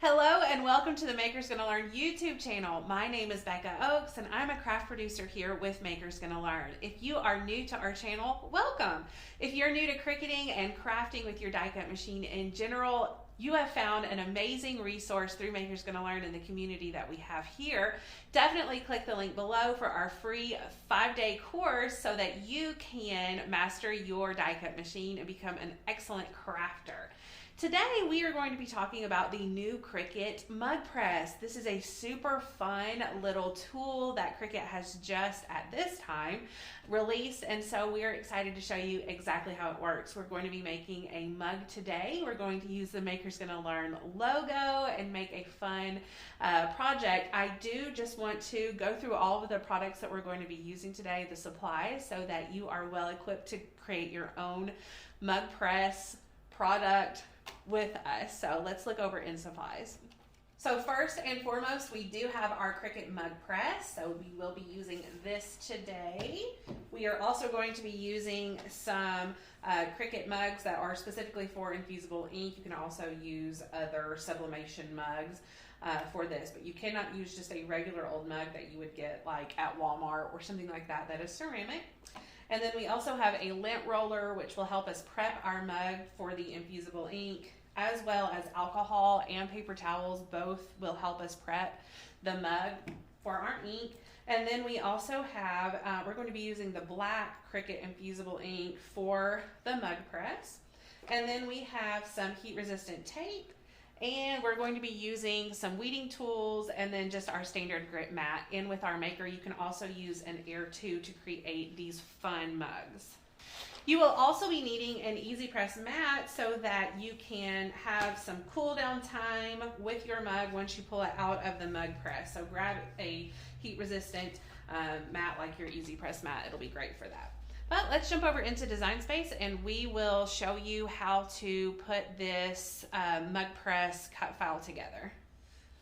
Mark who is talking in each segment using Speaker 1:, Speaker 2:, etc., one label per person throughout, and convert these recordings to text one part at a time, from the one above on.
Speaker 1: Hello and welcome to the Maker's Gonna Learn YouTube channel. My name is Becca Oaks and I'm a craft producer here with Maker's Gonna Learn. If you are new to our channel, welcome. If you're new to cricketing and crafting with your die cut machine in general, you have found an amazing resource through Maker's Gonna Learn in the community that we have here. Definitely click the link below for our free 5-day course so that you can master your die cut machine and become an excellent crafter. Today we are going to be talking about the new Cricut Mug Press. This is a super fun little tool that Cricut has just at this time released, and so we are excited to show you exactly how it works. We're going to be making a mug today. We're going to use the Maker's Gonna Learn logo and make a fun project. I do just want to go through all of the products that we're going to be using today, the supplies, so that you are well equipped to create your own mug press product with us. So let's look over in supplies. So first and foremost, we do have our Cricut Mug Press. So we will be using this today. We are also going to be using some Cricut mugs that are specifically for Infusible Ink. You can also use other sublimation mugs for this, but you cannot use just a regular old mug that you would get like at Walmart or something like that that is ceramic. And then we also have a lint roller, which will help us prep our mug for the Infusible Ink, as well as alcohol and paper towels. Both will help us prep the mug for our ink. And then we also have, we're going to be using the black Cricut Infusible Ink for the mug press. And then we have some heat resistant tape. And we're going to be using some weeding tools and then just our standard grit mat. And with our maker, you can also use an air tube to create these fun mugs. You will also be needing an EasyPress mat so that you can have some cool down time with your mug once you pull it out of the mug press. So grab a heat resistant mat like your EasyPress mat. It'll be great for that. But let's jump over into Design Space and we will show you how to put this mug press cut file together.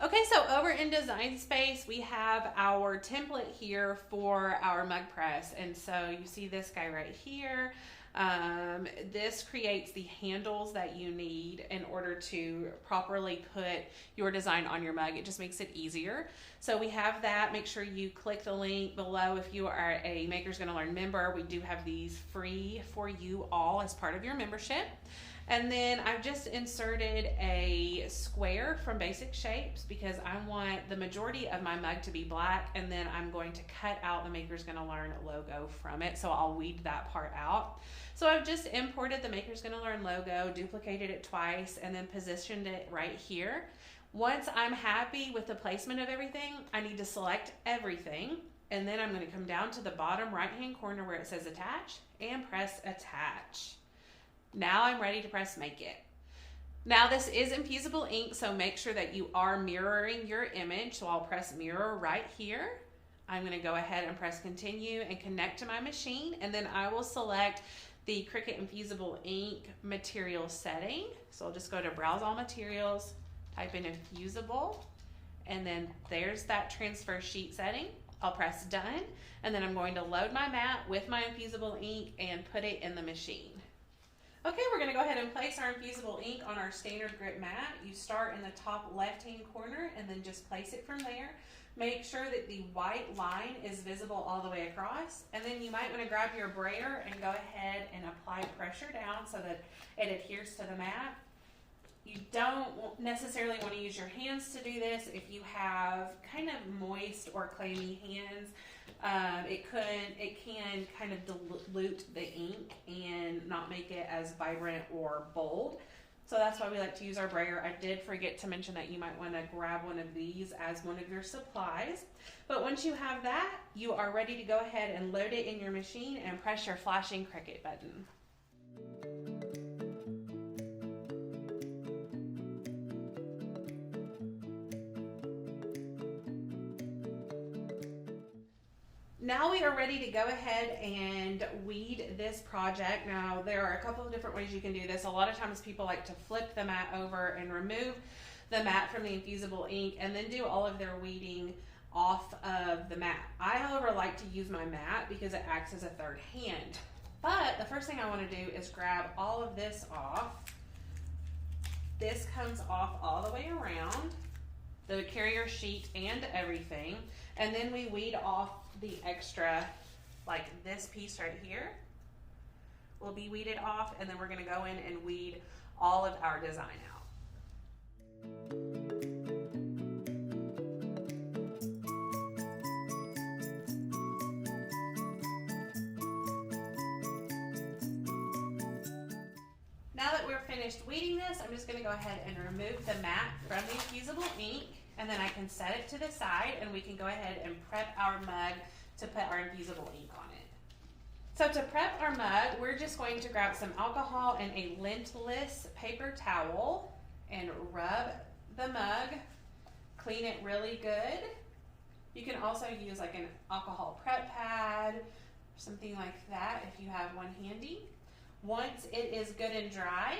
Speaker 1: Okay, so over in Design Space, we have our template here for our mug press. And so you see this guy right here. This creates the handles that you need in order to properly put your design on your mug. It just makes it easier. So we have that. Make sure you click the link below if you are a Maker's Gonna Learn member. We do have these free for you all as part of your membership. And then I've just inserted a square from Basic Shapes because I want the majority of my mug to be black, and then I'm going to cut out the Maker's Gonna Learn logo from it, so I'll weed that part out. So I've just imported the Maker's Gonna Learn logo, duplicated it twice, and then positioned it right here. Once I'm happy with the placement of everything, I need to select everything, and then I'm gonna come down to the bottom right-hand corner where it says attach and press attach. Now I'm ready to press make it. Now this is Infusible Ink, so make sure that you are mirroring your image. So I'll press mirror right here. I'm gonna go ahead and press continue and connect to my machine, and then I will select the Cricut Infusible Ink material setting. So I'll just go to browse all materials, type in Infusible, and then there's that transfer sheet setting. I'll press done, and then I'm going to load my mat with my Infusible Ink and put it in the machine. Okay, we're gonna go ahead and place our Infusible Ink on our standard grit mat. You start in the top left-hand corner and then just place it from there. Make sure that the white line is visible all the way across. And then you might wanna grab your brayer and go ahead and apply pressure down so that it adheres to the mat. You don't necessarily wanna use your hands to do this. If you have kind of moist or clammy hands, it can kind of dilute the ink and not make it as vibrant or bold. So that's why we like to use our brayer. I did forget to mention that you might want to grab one of these as one of your supplies. But once you have that, you are ready to go ahead and load it in your machine and press your flashing Cricut button. Now we are ready to go ahead and weed this project. Now there are a couple of different ways you can do this. A lot of times people like to flip the mat over and remove the mat from the Infusible Ink and then do all of their weeding off of the mat. I, however, like to use my mat because it acts as a third hand. But the first thing I want to do is grab all of this off This comes off all the way around, the carrier sheet and everything. And then we weed off the extra, like this piece right here will be weeded off, and then we're gonna go in and weed all of our design out. Now that we're finished weeding this, I'm just gonna go ahead and remove the mat from the Infusible Ink, and then I can set it to the side and we can go ahead and prep our mug to put our Infusible Ink on it. So to prep our mug, we're just going to grab some alcohol and a lintless paper towel and rub the mug, clean it really good. You can also use like an alcohol prep pad, something like that if you have one handy. Once it is good and dry,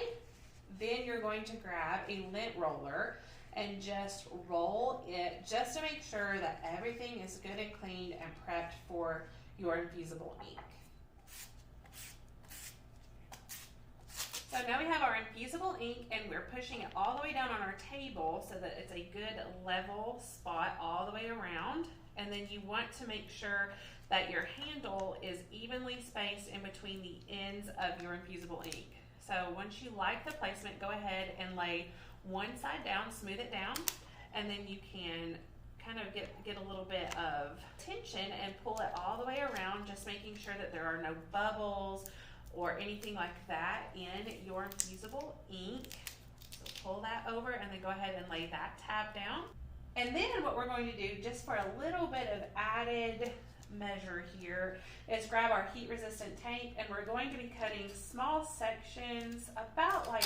Speaker 1: then you're going to grab a lint roller and just roll it just to make sure that everything is good and cleaned and prepped for your Infusible Ink. So now we have our Infusible Ink and we're pushing it all the way down on our table so that it's a good level spot all the way around. And then you want to make sure that your handle is evenly spaced in between the ends of your Infusible Ink. So once you like the placement, go ahead and lay one side down, smooth it down, and then you can kind of get a little bit of tension and pull it all the way around, just making sure that there are no bubbles or anything like that in your Infusible Ink. So pull that over and then go ahead and lay that tab down. And then what we're going to do, just for a little bit of added measure here, is grab our heat resistant tape, and we're going to be cutting small sections about like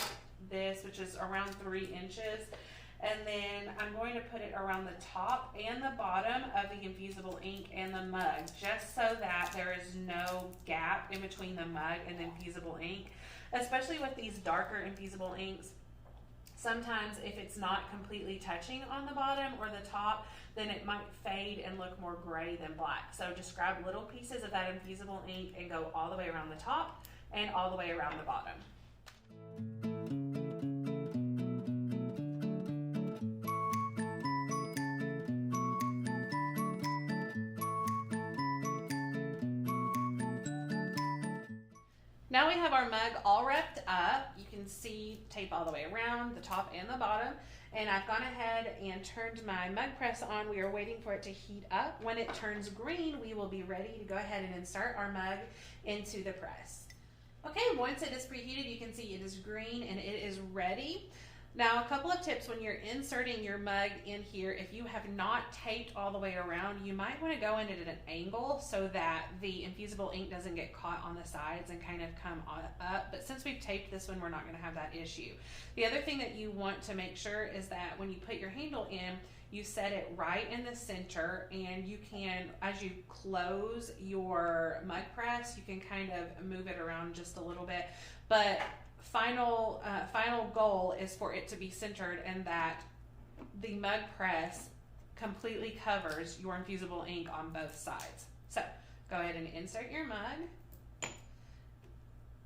Speaker 1: this, which is around 3 inches. And then I'm going to put it around the top and the bottom of the Infusible Ink and the mug, just so that there is no gap in between the mug and the Infusible Ink. Especially with these darker Infusible Inks, sometimes if it's not completely touching on the bottom or the top, then it might fade and look more gray than black. So just grab little pieces of that Infusible Ink and go all the way around the top and all the way around the bottom. Now we have our mug all wrapped up. You can see tape all the way around, the top and the bottom. And I've gone ahead and turned my mug press on. We are waiting for it to heat up. When it turns green, we will be ready to go ahead and insert our mug into the press. Okay, once it is preheated, you can see it is green and it is ready. Now, a couple of tips when you're inserting your mug in here. If you have not taped all the way around, you might want to go in at an angle so that the Infusible Ink doesn't get caught on the sides and kind of come up. But since we've taped this one, we're not going to have that issue. The other thing that you want to make sure is that when you put your handle in, you set it right in the center, and you can, as you close your mug press, you can kind of move it around just a little bit. But final goal is for it to be centered and that the mug press completely covers your Infusible Ink on both sides. So go ahead and insert your mug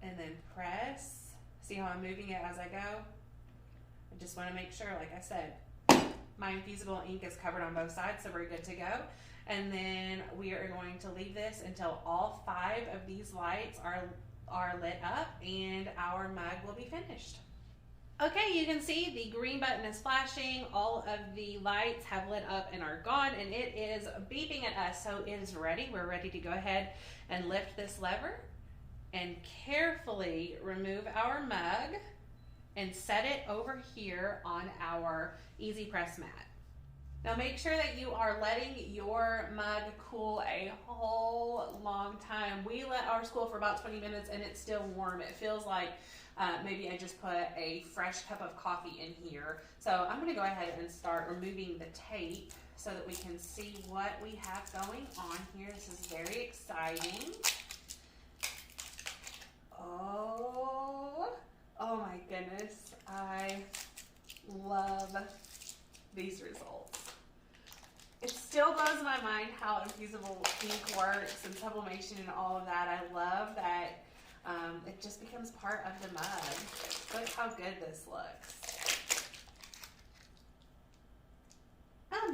Speaker 1: and then press. See how I'm moving it as I go? I just want to make sure, like I said, my Infusible Ink is covered on both sides, so we're good to go. And then we are going to leave this until all 5 of these lights are lit up and our mug will be finished. Okay, you can see the green button is flashing, all of the lights have lit up and are gone, and it is beeping at us, so it is ready. We're ready to go ahead and lift this lever and carefully remove our mug and set it over here on our EasyPress mat. Now make sure that you are letting your mug cool a whole long time. We let ours cool for about 20 minutes and it's still warm. It feels like maybe I just put a fresh cup of coffee in here. So I'm gonna go ahead and start removing the tape so that we can see what we have going on here. This is very exciting. Oh my goodness, I love these results. It still blows my mind how Infusible Ink works and sublimation and all of that. I love that it just becomes part of the mug. Look how good this looks.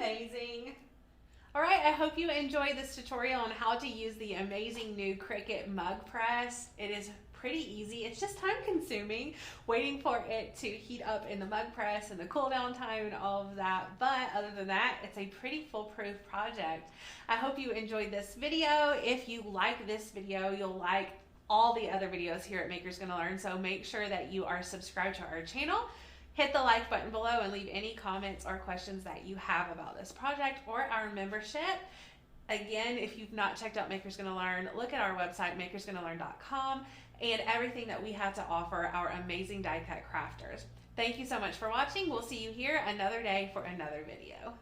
Speaker 1: amazing? All right, I hope you enjoyed this tutorial on how to use the amazing new Cricut Mug Press. It is pretty easy. It's just time consuming waiting for it to heat up in the mug press and the cool down time and all of that. But other than that, it's a pretty foolproof project. I hope you enjoyed this video. If you like this video, you'll like all the other videos here at Maker's Gonna Learn. So make sure that you are subscribed to our channel. Hit the like button below and leave any comments or questions that you have about this project or our membership. Again, if you've not checked out Maker's Gonna Learn, look at our website, makersgonnalearn.com, and everything that we have to offer our amazing die cut crafters. Thank you so much for watching. We'll see you here another day for another video.